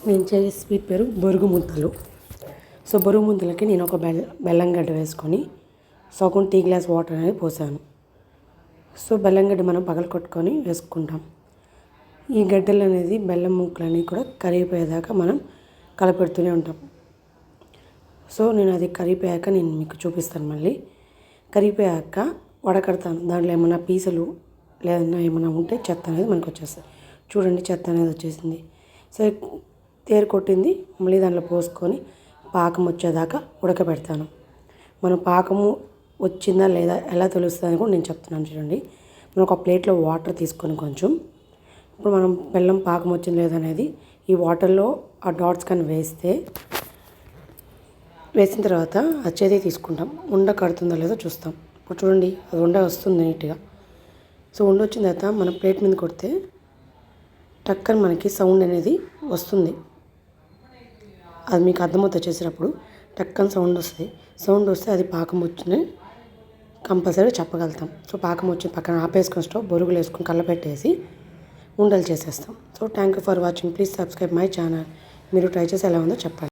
నేను చేసే స్వీట్ పేరు బొరుగు ముద్దలు. సో బొరుగు ముద్దలకి నేను ఒక బెల్లం గడ్డ వేసుకొని సగం టీ గ్లాస్ వాటర్ అనేది పోసాను. సో బెల్లం గడ్డ మనం పగలగొట్టుకొని వేసుకుంటాం. ఈ గడ్డలు అనేది బెల్లం ముక్కలన్నీ కూడా కరిగిపోయేదాకా మనం కలపెడుతూనే ఉంటాం. సో నేను అది కరిగిపోయాక నేను మీకు చూపిస్తాను. మళ్ళీ కరిగిపోయాక వడకడతాను. దాంట్లో ఏమైనా పీసులు లేదన్నా ఏమైనా ఉంటే చెత్త అనేది మనకు వచ్చేస్తుంది. చూడండి, చెత్త అనేది వచ్చేసింది. సో తేరు కొట్టింది మళ్ళీ దాంట్లో పోసుకొని పాకం వచ్చేదాకా ఉడకబెడతాను. మనం పాకము వచ్చిందా లేదా ఎలా తెలుస్తుంది అని కూడా నేను చెప్తున్నాను. చూడండి, మనం ఒక ప్లేట్లో వాటర్ తీసుకొని కొంచెం ఇప్పుడు మనం బెల్లం పాకం వచ్చింది లేదనేది ఈ వాటర్లో ఆ డాట్స్ కానీ వేసిన తర్వాత ఆ చేతికి తీసుకుంటాం. ఉండ కడుతుందో లేదో చూస్తాం. ఇప్పుడు చూడండి, అది ఉండ వస్తుంది నీట్గా. సో ఉండ వచ్చిన తర్వాత మనం ప్లేట్ మీద కొడితే టక్కని మనకి సౌండ్ అనేది వస్తుంది. అది మీకు అర్థమవుతుంది. చేసేటప్పుడు టక్కని సౌండ్ వస్తుంది. సౌండ్ వస్తే అది పాకం వచ్చింది కంపల్సరీ చెప్పగలుగుతాం. సో పాకం వచ్చి పక్కన ఆపేసుకొని స్టవ్ బొరుగులు వేసుకొని కళ్ళపెట్టేసి ఉండలు చేసేస్తాం. So thank you for watching. Please subscribe my channel. మీరు ట్రై చేసి ఎలా ఉందో చెప్పండి.